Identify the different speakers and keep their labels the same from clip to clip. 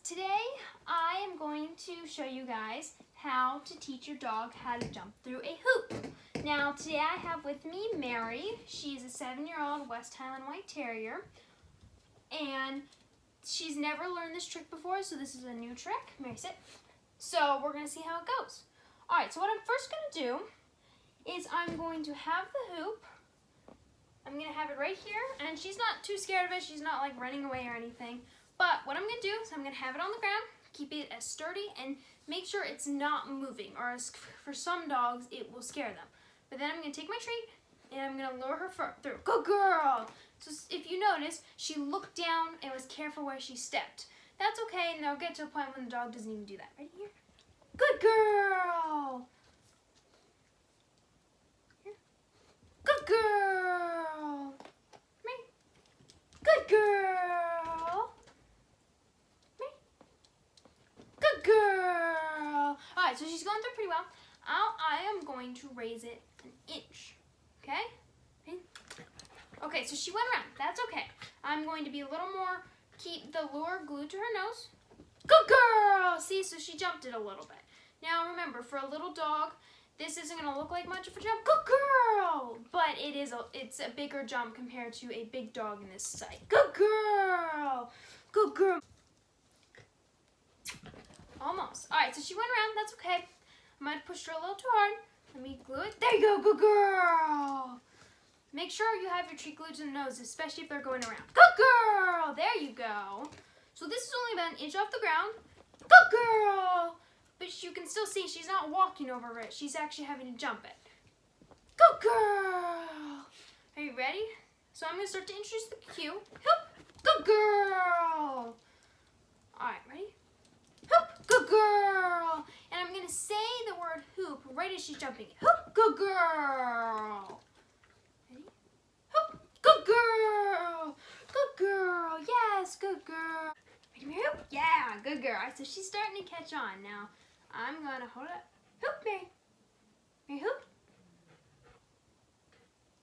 Speaker 1: Today I am going to show you guys how to teach your dog how to jump through a hoop. Now today I have with me Mary. She's a 7-year-old West Highland White Terrier, and she's never learned this trick before, so this is a new trick. Mary, sit. So we're going to see how it goes. Alright, so what I'm first going to do is I'm going to have the hoop. I'm going to have it right here, and she's not too scared of it. She's not like running away or anything. But what I'm going to do is I'm going to have it on the ground, keep it as sturdy, and make sure it's not moving, or as for some dogs, it will scare them. But then I'm going to take my treat, and I'm going to lure her through. Good girl! So if you notice, she looked down and was careful where she stepped. That's okay, and they'll get to a point when the dog doesn't even do that. Right here. Good girl! Here. Good girl! Good girl! Good girl! Alright, so she's going through pretty well. I am going to raise it an inch. Okay? Okay, so she went around. That's okay. I'm going to be a little more, keep the lure glued to her nose. Good girl! See, so she jumped it a little bit. Now remember, for a little dog, this isn't going to look like much of a jump. Good girl! But it's a bigger jump compared to a big dog in this site. Good girl! Good girl! Almost. Alright, so she went around. That's okay. I might have pushed her a little too hard. Let me glue it. There you go. Good girl. Make sure you have your treat glued to the nose, especially if they're going around. Good girl. There you go. So this is only about an inch off the ground. Good girl. But you can still see she's not walking over it. She's actually having to jump it. Good girl. Are you ready? So I'm going to start to introduce the cue. Hoop. Good girl. Alright, ready? Hoop, good girl. And I'm going to say the word hoop right as she's jumping. Hoop, good girl. Ready? Hoop, good girl. Good girl. Yes, good girl. Ready, Mary? Hoop. Yeah, good girl. All right, so she's starting to catch on. Now, I'm going to hold it. Hoop, Mary. Mary, hoop.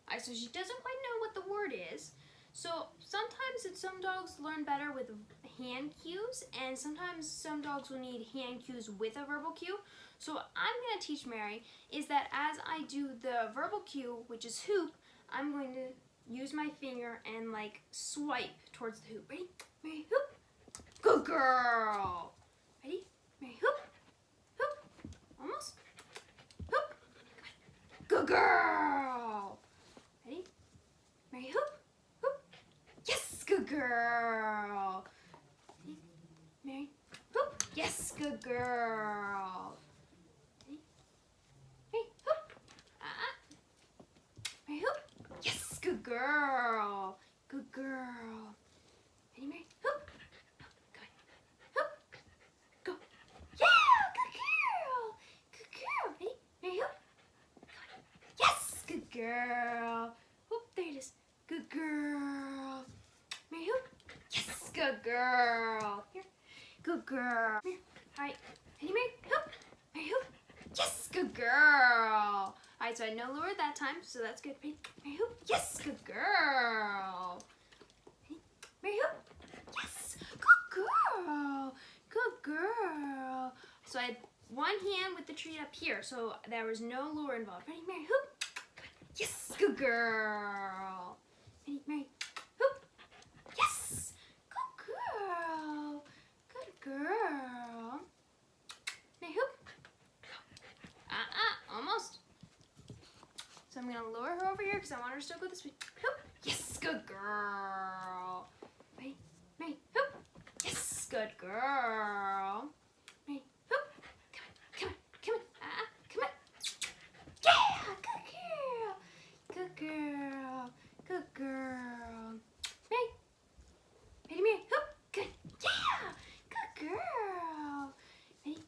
Speaker 1: All right, so she doesn't quite know what the word is. So sometimes some dogs learn better with hand cues, and sometimes some dogs will need hand cues with a verbal cue. So what I'm going to teach Mary is that as I do the verbal cue, which is hoop, I'm going to use my finger and like swipe towards the hoop. Ready? Mary, hoop. Good girl. Ready? Mary, hoop. Hoop. Almost. Hoop. Good girl. Ready? Mary, hoop. Good girl. Mary, hoop. Yes, good girl. Mary, hoop. Mary, hoop. Yes, good girl. Good girl. Ready, Mary, hoop. Go. Hoop. Go. Yeah, good girl. Good girl. Ready, Mary, hoop. Yes, good girl. Hoop, there it is. Good girl. Mary, hoop. Yes, good girl. Here. Good girl. Here. Alright. Ready, Mary? Hoop. Mary, hoop. Yes, good girl. Alright, so I no lure that time, so that's good. Ready? Mary, hoop. Yes, good girl. Ready? Mary, hoop. Yes, good girl. Good girl. So I had one hand with the treat up here, so there was no lure involved. Ready, Mary, hoop. Good. Yes, good girl. Ready, Mary? Yes! Good girl! Good girl! Now hoop! Almost. So I'm going to lure her over here because I want her to still go this way. Hoop! Yes! Good girl! Ready? Ready? Hoop! Yes! Good girl! Ready? Hoop! Come on! Come on! Come on! Yeah! Good girl! Good girl! Good girl! Ready? Ready, Mary? Hoop. Good. Yeah. Good girl. Ready?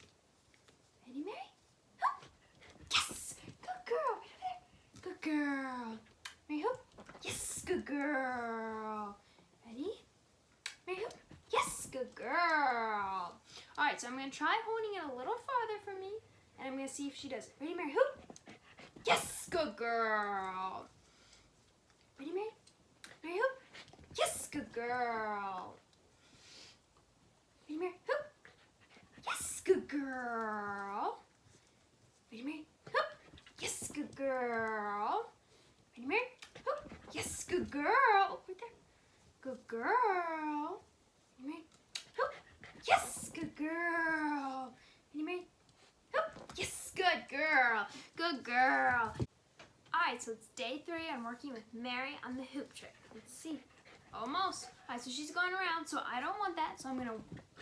Speaker 1: Ready, Mary? Hoop. Yes. Good girl. Good girl. Mary, hoop. Yes. Good girl. Ready? Mary, hoop. Yes. Good girl. All right, so I'm going to try holding it a little farther from me, and I'm going to see if she does it. Ready, Mary? Hoop. Yes. Good girl. Ready, Mary? Mary, hoop. Yes, good girl. Ready, Mary? Hoop. good girl. Ready, Mary? Hoop. Yes, good girl. Ready, Mary? Hoop. Yes, good girl. Oh, right there. Good girl. Ready, Mary? Hoop. Yes, good girl. Ready, Mary? Hoop. Yes, good girl. Good girl. Alright, so it's day 3. I'm working with Mary on the hoop trick. Let's see. Almost. Alright, so she's going around, so I don't want that, so I'm going to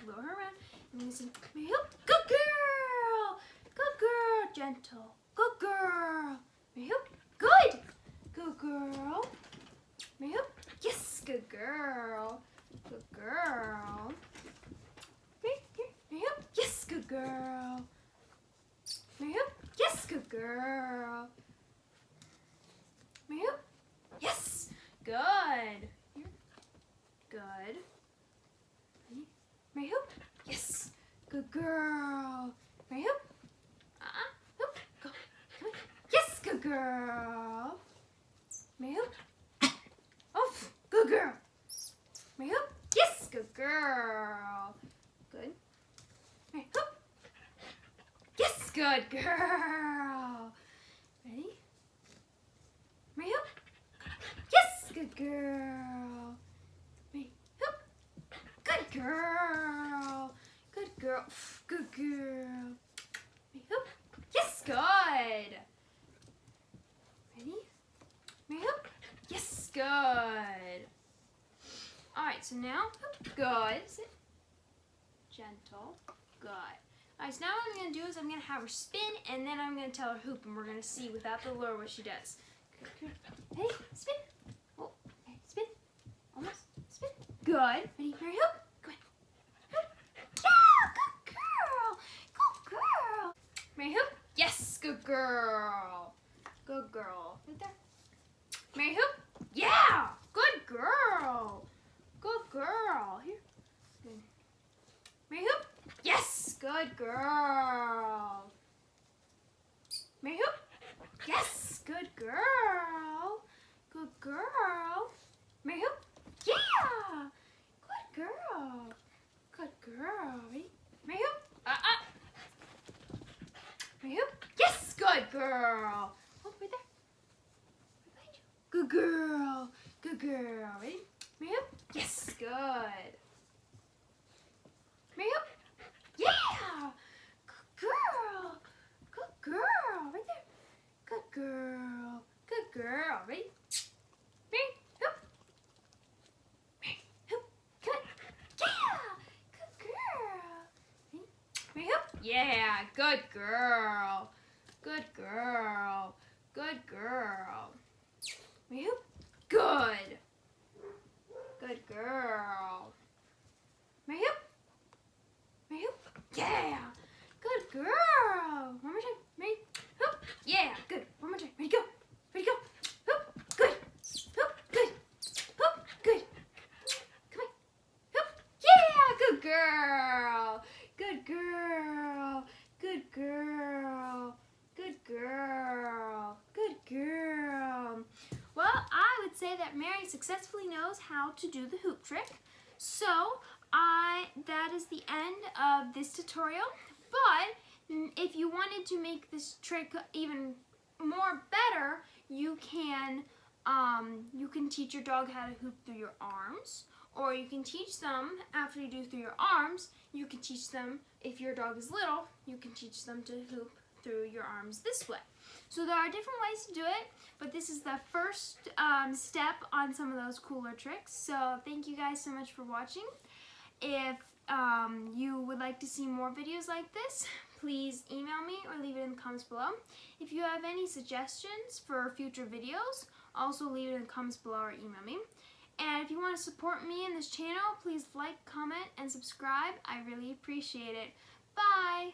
Speaker 1: lower her around. And you can see, Mary, hoop. Good girl. Good girl. Gentle. Good girl. Mary, hoop. Good. Good girl. Mary, hoop. Yes, good girl. Good girl. Mary, here. Mary, hoop. Yes, good girl. Mary, hoop. Yes, good girl. Mary, hoop. Yes. Good. Here. Good. Mary, hoop. Yes. Good girl. Mary, hoop. Hoop. Go. Come on. Yes. Good girl. Mary, hoop. Oh. Good girl. Mary, hoop. Yes. Good girl. Good. Mary, hoop. Yes. Good girl. Ready? Mary, hoop. Yes. Good girl. Mary, hoop. Good girl. Good girl. Good girl. Mary, hoop. Yes. Good. Ready? Mary, hoop. Yes. Good. Alright, so now, hoop. Good. Sit. Gentle. Good. Alright, so now what I'm going to do is I'm going to have her spin, and then I'm going to tell her hoop, and we're going to see without the lure what she does. Hey, spin. Oh, okay, spin. Almost. Spin. Good. Ready, Mary, hoop. Go ahead. Hoop. Yeah, good girl. Good girl. Mary, hoop. Yes, good girl. Good girl. Right there. Mary, hoop. Yeah, good girl. Good girl. Here. Good. Mary, hoop. Yes, good girl. Mary, hoop. Yes, good girl. Good girl. Mary, hoop. Yeah, good girl. Good girl. Ready? Mary, hoop. Mary, hoop. Yes, good girl. Oh, right there. Right behind you. Good girl. Good girl. Ready? Mary, hoop. Yes, good. Mary, hoop. Yeah! Good girl! Good girl! Right there. Good girl. Good girl. Ready? Mary, hoop. Mary, hoop. Good. Yeah! Good girl. Ready? Mary, hoop. Yeah! Good girl. Good girl. Good girl. Mary, hoop. Good. Good girl. Mary, hoop. Mary, hoop. Yeah! Good girl! One more time. Mary, hoop. Yeah! Good. One more time. Ready, go. Ready, go. Hoop. Good. Hoop. Good. Hoop. Good. Come on. Hoop. Yeah! Good girl! Good girl! Good girl! Good girl! Good girl! Well, I would say that Mary successfully knows how to do the hoop trick. So, that is the end of this tutorial, but if you wanted to make this trick even more better, you can teach your dog how to hoop through your arms, or you can teach them after you do through your arms, you can teach them, if your dog is little, you can teach them to hoop through your arms this way. So there are different ways to do it, but this is the first step on some of those cooler tricks. So thank you guys so much for watching. If you would like to see more videos like this, please email me or leave it in the comments below. If you have any suggestions for future videos, also leave it in the comments below or email me. And if you want to support me in this channel, please like, comment, and subscribe. I really appreciate it. Bye!